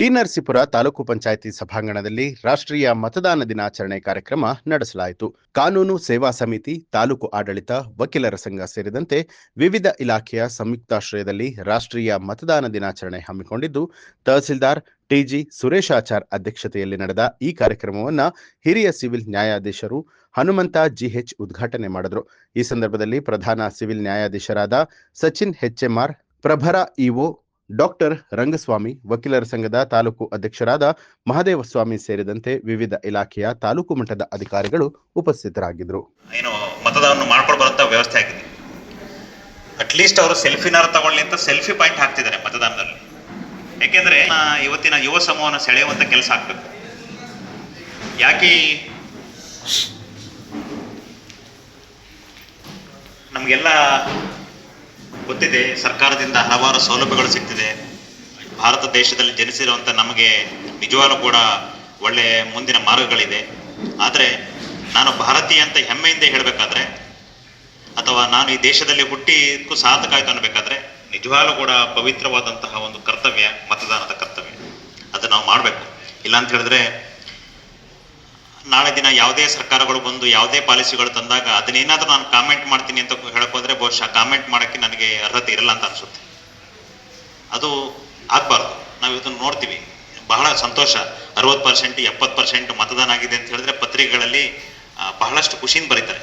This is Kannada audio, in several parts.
ಟಿ ನರಸೀಪುರ ತಾಲೂಕು ಪಂಚಾಯಿತಿ ಸಭಾಂಗಣದಲ್ಲಿ ರಾಷ್ಟ್ರೀಯ ಮತದಾನ ದಿನಾಚರಣೆ ಕಾರ್ಯಕ್ರಮ ನಡೆಸಲಾಯಿತು. ಕಾನೂನು ಸೇವಾ ಸಮಿತಿ, ತಾಲೂಕು ಆಡಳಿತ, ವಕೀಲರ ಸಂಘ ಸೇರಿದಂತೆ ವಿವಿಧ ಇಲಾಖೆಯ ಸಂಯುಕ್ತಾಶ್ರಯದಲ್ಲಿ ರಾಷ್ಟ್ರೀಯ ಮತದಾನ ದಿನಾಚರಣೆ ಹಮ್ಮಿಕೊಂಡಿದ್ದು, ತಹಸೀಲ್ದಾರ್ ಟಿಜಿ ಸುರೇಶಾಚಾರ್ ಅಧ್ಯಕ್ಷತೆಯಲ್ಲಿ ನಡೆದ ಈ ಕಾರ್ಯಕ್ರಮವನ್ನು ಹಿರಿಯ ಸಿವಿಲ್ ನ್ಯಾಯಾಧೀಶರು ಹನುಮಂತ ಜಿಎಚ್ ಉದ್ಘಾಟನೆ ಮಾಡಿದರು. ಈ ಸಂದರ್ಭದಲ್ಲಿ ಪ್ರಧಾನ ಸಿವಿಲ್ ನ್ಯಾಯಾಧೀಶರಾದ ಸಚಿನ್ ಎಚ್ಎಂಆರ್, ಪ್ರಭರ ಇಒ ಡಾಕ್ಟರ್ ರಂಗಸ್ವಾಮಿ, ವಕೀಲರ ಸಂಘದ ತಾಲೂಕು ಅಧ್ಯಕ್ಷರಾದ ಮಹದೇವಸ್ವಾಮಿ ಸೇರಿದಂತೆ ವಿವಿಧ ಇಲಾಖೆಯ ತಾಲೂಕು ಮಟ್ಟದ ಅಧಿಕಾರಿಗಳು ಉಪಸ್ಥಿತರಾಗಿದ್ದರು. ಏನು ಮತದಾನ ಮಾಡ್ಕೊಂಡು ಬರುವಂತ ವ್ಯವಸ್ಥೆ ಆಗಿದೆ. ಅಟ್ಲೀಸ್ಟ್ ಅವರು ಸೆಲ್ಫಿನಾರ ತಗೊಳ್ಳಿ ಅಂತ ಸೆಲ್ಫಿ ಪಾಯಿಂಟ್ ಹಾಕ್ತಿದ್ದಾರೆ ಮತದಾನದಲ್ಲಿ. ಯಾಕೆಂದ್ರೆ ಇವತ್ತಿನ ಯುವ ಸಮೂಹನ ಸೆಳೆಯುವಂತ ಕೆಲಸ ಆಗ್ಬೇಕು. ಯಾಕೆ ನಮಗೆಲ್ಲ ಗೊತ್ತಿದೆ, ಸರ್ಕಾರದಿಂದ ಹಲವಾರು ಸೌಲಭ್ಯಗಳು ಸಿಗ್ತಿದೆ. ಭಾರತ ದೇಶದಲ್ಲಿ ಜನಿಸಿರುವಂಥ ನಮಗೆ ನಿಜವಾಗ್ಲೂ ಕೂಡ ಒಳ್ಳೆ ಮುಂದಿನ ಮಾರ್ಗಗಳಿದೆ. ಆದರೆ ನಾನು ಭಾರತೀಯ ಅಂತ ಹೆಮ್ಮೆಯಿಂದ ಹೇಳಬೇಕಾದ್ರೆ, ಅಥವಾ ನಾನು ಈ ದೇಶದಲ್ಲಿ ಹುಟ್ಟಿದಕ್ಕೂ ಸಾರ್ಥಕ ಆಯ್ತು ಅನ್ನಬೇಕಾದ್ರೆ, ನಿಜವಾಗ್ಲೂ ಕೂಡ ಪವಿತ್ರವಾದಂತಹ ಒಂದು ಕರ್ತವ್ಯ ಮತದಾನದ ಕರ್ತವ್ಯ. ಅದು ನಾವು ಮಾಡಬೇಕು. ಇಲ್ಲ ಅಂತ ಹೇಳಿದ್ರೆ ನಾಳೆ ದಿನ ಯಾವುದೇ ಸರ್ಕಾರಗಳು ಬಂದು ಯಾವುದೇ ಪಾಲಿಸಿಗಳು ತಂದಾಗ ಅದನ್ನೇನಾದ್ರೂ ನಾನು ಕಾಮೆಂಟ್ ಮಾಡ್ತೀನಿ ಅಂತ ಹೇಳಕ್ಕೋದ್ರೆ ಬಹುಶಃ ಕಾಮೆಂಟ್ ಮಾಡೋಕ್ಕೆ ನನಗೆ ಅರ್ಹತೆ ಇರಲ್ಲ ಅಂತ ಅನ್ಸುತ್ತೆ. ಅದು ಆಗ್ಬಾರ್ದು. ನಾವು ಇದನ್ನು ನೋಡ್ತೀವಿ. ಬಹಳ ಸಂತೋಷ, 60%, 70% ಮತದಾನ ಆಗಿದೆ ಅಂತ ಹೇಳಿದ್ರೆ ಪತ್ರಿಕೆಗಳಲ್ಲಿ ಬಹಳಷ್ಟು ಖುಷಿಯಿಂದ ಬರೀತಾರೆ.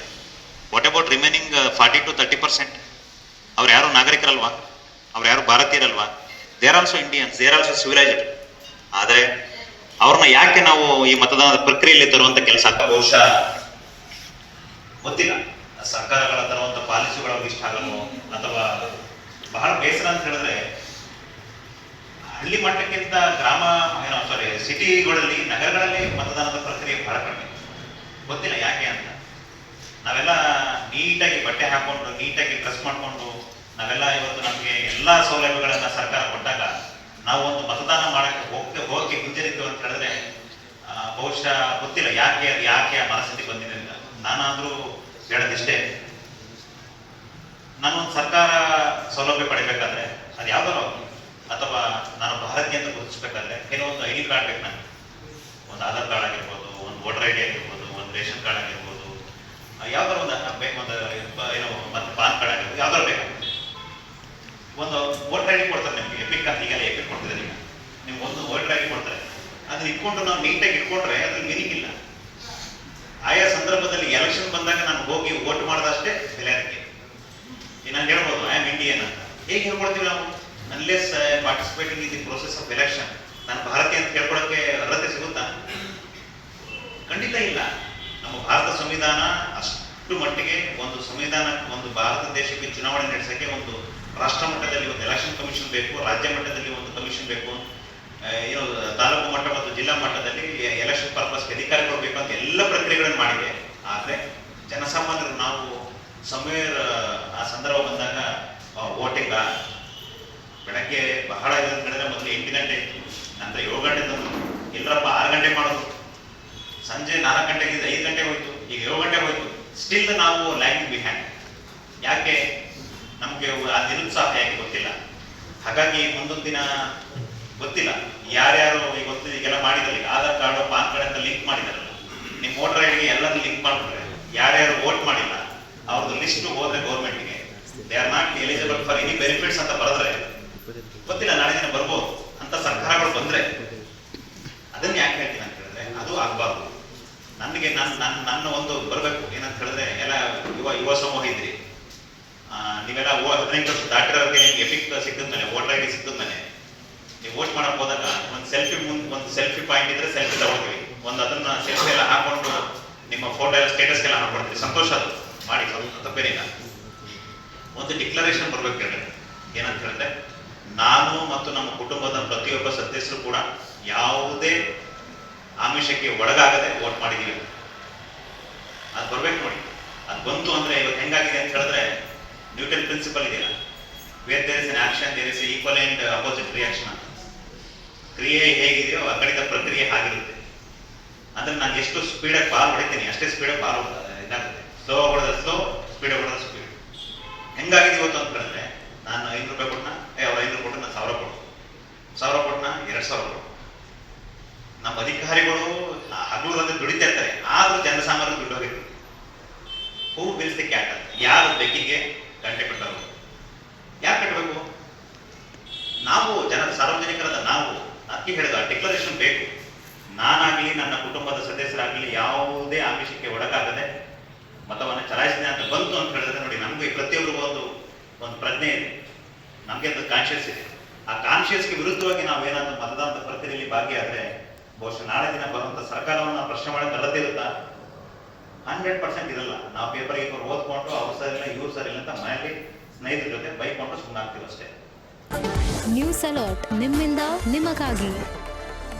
What about remaining 40 to 30%? ಅವ್ರು ಯಾರು ನಾಗರಿಕರಲ್ವಾ? ಅವ್ರು ಯಾರು ಭಾರತೀಯರಲ್ವಾ? They are also Indians, they are also civilised. ಆದರೆ ಅವ್ರನ್ನ ಯಾಕೆ ನಾವು ಈ ಮತದಾನದ ಪ್ರಕ್ರಿಯೆಯಲ್ಲಿ ತರುವಂತ ಕೆಲಸ ಬಹುಶಃ ಗೊತ್ತಿಲ್ಲ. ಸರ್ಕಾರಗಳ ತರುವಂತ ಪಾಲಿಸಿಗಳು ಅವ್ರಿಗೆ ಇಷ್ಟ ಆಗಲ್ವೋ, ಅಥವಾ ಬಹಳ ಬೇಸರ ಅಂತ ಹೇಳಿದ್ರೆ ಹಳ್ಳಿ ಮಟ್ಟಕ್ಕಿಂತ ಸಿಟಿಗಳಲ್ಲಿ, ನಗರಗಳಲ್ಲಿ ಮತದಾನದ ಪ್ರಕ್ರಿಯೆ ಬಹಳ ಕಡಿಮೆ. ಗೊತ್ತಿಲ್ಲ ಯಾಕೆ ಅಂತ. ನಾವೆಲ್ಲ ನೀಟಾಗಿ ಬಟ್ಟೆ ಹಾಕೊಂಡು, ನೀಟಾಗಿ ಡ್ರೆಸ್ ಮಾಡ್ಕೊಂಡು, ನಾವೆಲ್ಲ ಇವತ್ತು ನಮಗೆ ಎಲ್ಲಾ ಸೌಲಭ್ಯಗಳನ್ನ ಸರ್ಕಾರ ಕೊಟ್ಟಾಗ ನಾವು ಒಂದು ಮತದಾನ ಮಾಡಕ್ಕೆ ಹೋಗಿ ಹಿಂಜರಿತೀವಿ ಅಂತ ಹೇಳಿದ್ರೆ ಬಹುಶಃ ಗೊತ್ತಿಲ್ಲ ಯಾಕೆ ಆ ಮನಸ್ಥಿತಿ ಬಂದಿದೆ ಅಂತ. ನಾನಾದ್ರೂ ಹೇಳೋದಿಷ್ಟೇ, ನಾನೊಂದು ಸರ್ಕಾರ ಸೌಲಭ್ಯ ಪಡಿಬೇಕಾದ್ರೆ ಅದು ಯಾವ್ದಾರು, ಅಥವಾ ನಾನು ಭಾರತೀಯ ಅಂತ ಗುರುತಿಸ್ಬೇಕಾದ್ರೆ ಕೆಲವೊಂದು ID ಕಾರ್ಡ್ ಬೇಕು. ನನಗೆ ಒಂದು ಆಧಾರ್ ಕಾರ್ಡ್ ಆಗಿರ್ಬೋದು, ಒಂದು ವೋಟರ್ ID ಆಗಿರ್ಬೋದು, ಒಂದು ರೇಷನ್ ಕಾರ್ಡ್ ಆಗಿರ್ಬೋದು, ಯಾವ್ದಾರು ಒಂದು ಏನೋ ಮತ್ತೆ ಪಾನ್ ಕಾರ್ಡ್ ಆಗಿರ್ಬೋದು, ಯಾವ್ದಾರು ಬೇಕಾಗುತ್ತೆ. ಒಂದು ವೋಟರ್ ID ಕೊಡ್ತಾರೆ ನಿಮ್ಗೆ, ಎಪಿಕ್ ಅಂತ ಈಗೆಲ್ಲ ಎಪಿಕ್ ಕೊಡ್ತಿದ್ದಾರೆ. ಈಗ ನಿಮ್ಗೆ ಒಂದು ವೋಟರ್ ID ಕೊಡ್ತಾರೆ. ಅದನ್ನ ಇಟ್ಕೊಂಡು ನಾವು ನೀಟಾಗಿ ಇಟ್ಕೊಂಡ್ರೆ ಅದ್ರಲ್ಲಿ ಮೀನಿಂಗ್ ಇಲ್ಲ. ಆಯಾ ಸಂದರ್ಭದಲ್ಲಿ ಎಲೆಕ್ಷನ್ ಬಂದಾಗ ನಾನು ಹೋಗಿ ವೋಟ್ ಮಾಡಿದಷ್ಟೇ ಬೆಲೆ ಅದಕ್ಕೆ. ನಾನು ಹೇಳ್ಬೋದು ಐ ಆಮ್ ಇಂಡಿಯನ್ ಅಂತ. ಹೇಗೆ ಹೇಳ್ಕೊಡ್ತೀವಿ ನಾವು? Unless participating in the process of election. ನಾನು ಭಾರತೀಯ ಅಂತ ಹೇಳ್ಕೊಳಕ್ಕೆ ಅರ್ಹತೆ ಸಿಗುತ್ತಾ? ಖಂಡಿತ ಇಲ್ಲ. ನಮ್ಮ ಭಾರತ ಸಂವಿಧಾನ ಅಷ್ಟು ಮಟ್ಟಿಗೆ ಒಂದು ಸಂವಿಧಾನ, ಒಂದು ಭಾರತ ದೇಶಕ್ಕೆ ಚುನಾವಣೆ ನಡೆಸಕ್ಕೆ ಒಂದು ರಾಷ್ಟ್ರ ಮಟ್ಟದಲ್ಲಿ ಒಂದು ಎಲೆಕ್ಷನ್ ಕಮಿಷನ್ ಬೇಕು, ರಾಜ್ಯ ಮಟ್ಟದಲ್ಲಿ ಒಂದು ಕಮಿಷನ್ ಬೇಕು, ಏನು ತಾಲೂಕು ಮಟ್ಟ ಮತ್ತು ಜಿಲ್ಲಾ ಮಟ್ಟದಲ್ಲಿ ಎಲೆಕ್ಷನ್ ಪರ್ಪಸ್ಗೆ ಅಧಿಕಾರಿಗಳು ಬೇಕು ಅಂತ ಎಲ್ಲ ಪ್ರಕ್ರಿಯೆಗಳನ್ನು ಮಾಡಿದೆ. ಆದರೆ ಜನಸಾಮಾನ್ಯರು ನಾವು ಆ ಸಂದರ್ಭ ಬಂದಾಗ ವೋಟಿಂಗ್ ಬೆಳಗ್ಗೆ ಬಹಳ ಹೇಳಿದ್ರೆ ಮೊದಲು 8 ಗಂಟೆ ಇತ್ತು, ನಂತರ 7 ಗಂಟೆ ತಂದು, ಇಲ್ಲರಪ್ಪ 6 ಗಂಟೆ ಮಾಡೋದು, ಸಂಜೆ 4 ಗಂಟೆಗೆ 5 ಗಂಟೆ ಹೋಯ್ತು, ಈಗ 7 ಗಂಟೆ ಹೋಯ್ತು. ಸ್ಟಿಲ್ ನಾವು ಲ್ಯಾಗಿಂಗ್ ಬಿಹ್ಯಾಂಡ್. ಯಾಕೆ? ನಮಗೆ ಆ ನಿರುತ್ಸಾಹ ಯಾಕೆ ಗೊತ್ತಿಲ್ಲ. ಹಾಗಾಗಿ ಮುಂದೊಂದು ದಿನ ಗೊತ್ತಿಲ್ಲ ಯಾರ್ಯಾರು ಈಗೆಲ್ಲ ಮಾಡಿದಾರೆ. ಈಗ ಆಧಾರ್ ಕಾರ್ಡು, ಪಾನ್ ಕಾರ್ಡ್ ಅಂತ ಲಿಂಕ್ ಮಾಡಿದಾರಲ್ಲ, ನಿಮ್ಮ ವೋಟರ್ ಐಡಿಗೆ ಎಲ್ಲರೂ ಲಿಂಕ್ ಮಾಡ್ಬಿಟ್ರೆ ಯಾರ್ಯಾರು ವೋಟ್ ಮಾಡಿಲ್ಲ ಅವ್ರದ್ದು ಲಿಸ್ಟ್ ಹೋದ್ರೆ ಗೌರ್ಮೆಂಟ್ಗೆ they are not eligible for any benefits ಅಂತ ಬರೆದ್ರೆ ಗೊತ್ತಿಲ್ಲ, ನಾಳೆ ದಿನ ಬರ್ಬೋದು ಅಂತ ಸರ್ಕಾರಗಳು ಬಂದ್ರೆ ಅದನ್ನ ಯಾಕೆ ಹೇಳ್ತೀನಿ ಅಂತ ಹೇಳಿದ್ರೆ ಅದು ಆಗ್ಬಾರ್ದು. ನನಗೆ ನನ್ನ ಒಂದು ಬರಬೇಕು ಏನಂತ ಹೇಳಿದ್ರೆ, ಎಲ್ಲ ಯುವ ಸಮೂಹ ಇದ್ರಿ, ನೀವೆಲ್ಲ 15 ವರ್ಷ ದಾಟಿರೋರಿಗೆ ನಿಮ್ಗೆ ಎಪಿಕ್ ಸಿಕ್ಕಿದ್ಮೇಲೆ, ವೋಟರ್ ID ಸಿಕ್ಕಿದ್ಮೇಲೆ ನೀವು ವೋಟ್ ಮಾಡಕ್ ಹೋದಾಗ ಒಂದು ಸೆಲ್ಫಿ ಪಾಯಿಂಟ್ ಇದ್ರೆ ಸೆಲ್ಫಿ ತಗೊಳ್ತೀವಿ. ಅದನ್ನ ಸೆಲ್ಫಿ ಎಲ್ಲ ಹಾಕೊಂಡು ನಿಮ್ಮ ಫೋಟೋ ಎಲ್ಲ ಸ್ಟೇಟಸ್ಗೆಲ್ಲ ಹಾಕೊಡ್ತೀವಿ. ಸಂತೋಷ, ಅದು ಮಾಡಿ, ತಪ್ಪೇನಿಲ್ಲ. ಒಂದು ಡಿಕ್ಲರೇಷನ್ ಬರ್ಬೇಕು ಹೇಳಿದ್ರೆ ಏನಂತ ಹೇಳಿದ್ರೆ, ನಾನು ಮತ್ತು ನಮ್ಮ ಕುಟುಂಬದ ಪ್ರತಿಯೊಬ್ಬ ಸದಸ್ಯರು ಕೂಡ ಯಾವುದೇ ಆಮಿಷಕ್ಕೆ ಒಳಗಾಗದೆ ವೋಟ್ ಮಾಡಿದೀವಿ. ಅದು ಬರ್ಬೇಕು ನೋಡಿ. ಅದು ಬಂತು ಅಂದ್ರೆ ಇವತ್ತು ಹೆಂಗಾಗಿದೆ ಅಂತ ಹೇಳಿದ್ರೆ, ನ್ಯೂಟನ್ ಪ್ರಿನ್ಸಿಪಲ್ ಇದೆಯಲ್ಲ, where there is an action there is equal and opposite reaction ಅಂತ. ಕ್ರಿಯೆ ಹೇಗಿದೆಯೋ ಆ ಕಡೆದ ಪ್ರಕ್ರಿಯೆ ಹಾಗಿರುತ್ತೆ. ಅಂದ್ರೆ ನಾನು ಎಷ್ಟು ಸ್ಪೀಡಾಗಿ ಬಾಲ್ ಹೊಡಿತೀನಿ ಅಷ್ಟೇ ಸ್ಪೀಡಾಗಿ ಬಾಲ್ ಇದಾಗುತ್ತೆ. ಸ್ಲೋ ಹೊಡೆದ ಸ್ಲೋ, ಸ್ಪೀಡ್ ಹೊಡೆದ ಸ್ಪೀಡ್. ಹೆಂಗಾಗಿದೆ ಇವತ್ತು ಅಂತ ಹೇಳಿದ್ರೆ, ನಾನು 5 ರೂಪಾಯಿ ಕೊಟ್ಟನ, ಅವ್ರು 5 ಕೊಟ್ಟು ನಾನು 1000 ಕೊಟ್ಟು, 1000 ಕೊಟ್ಟನ 2000 ಕೊಟ್ಟು, ನಮ್ಮ ಅಧಿಕಾರಿಗಳು ಹಗಲು ಬಂದು ದುಡಿತಾ ಇರ್ತಾರೆ, ಆದ್ರೂ ಜನಸಾಮಾನ್ಯರು ದುಡ್ಡು ಹೋಗಿರ್ತಾರೆ. ಹೂ ಬಿಲ್ಸ್ ದಿ ಕ್ಯಾಟಲ್, ಯಾರು ಬೆಕ್ಕಿಗೆ ಗಂಟೆ ಕಟ್ಟೋರು? ಯಾರು ಕಟ್ಟಬೇಕು? ನಾವು ಸಾರ್ವಜನಿಕರಾದ ನಾವು ಅದಕ್ಕೆ ಹೇಳಿದ ಡಿಕ್ಲರೇಷನ್ ಬೇಕು. ನಾನಾಗ್ಲಿ ನನ್ನ ಕುಟುಂಬದ ಸದಸ್ಯರಾಗ್ಲಿ ಯಾವುದೇ ಆಮಿಷಕ್ಕೆ ಒಳಗಾಗದೆ ಮತವನ್ನು ಚಲಾಯಿಸಿದೆ ಅಂತ ಬಂತು ಅಂತ ಹೇಳಿದ್ರೆ ನೋಡಿ, ನಮ್ಗೆ ಪ್ರತಿಯೊಬ್ಬರಿಗೂ ಒಂದು ಪ್ರಜ್ಞೆ ಇದೆ, ನಮ್ಗೆ ಒಂದು ಕಾನ್ಶಿಯಸ್ ಇದೆ. ಆ ಕಾನ್ಶಿಯಸ್ಗೆ ವಿರುದ್ಧವಾಗಿ ನಾವೇನಾದ್ರೂ ಮತದಾನದ ಪ್ರಕ್ರಿಯೆಯಲ್ಲಿ ಭಾಗಿಯಾದ್ರೆ ಬಹುಶಃ ನಾಳೆ ದಿನ ಬರುವಂತ ಸರ್ಕಾರವನ್ನು ಪ್ರಶ್ನೆ ಮಾಡಕ್ಕೆ ಅಲ್ಲದೇ ಇರುತ್ತಾ? 100% ಇರಲ್ಲ. ನಾವು ಪೇಪರ್ ಓದ್ಕೊಂಡು ಅವ್ರು ಸರಿಲ್ಲ ಇವ್ರು ಸರಿಲ್ಲ ಅಂತ ಮನೆಯಲ್ಲಿ ಸ್ನೇಹಿತರ ಜೊತೆ ಬೈಕೊಂಡು ಸುಮ್ಮನಾಗ್ತೀವಿ ಅಷ್ಟೇ. ನ್ಯೂಸ್ ಅಲರ್ಟ್, ನಿಮ್ಮಿಂದ ನಿಮಗಾಗಿ.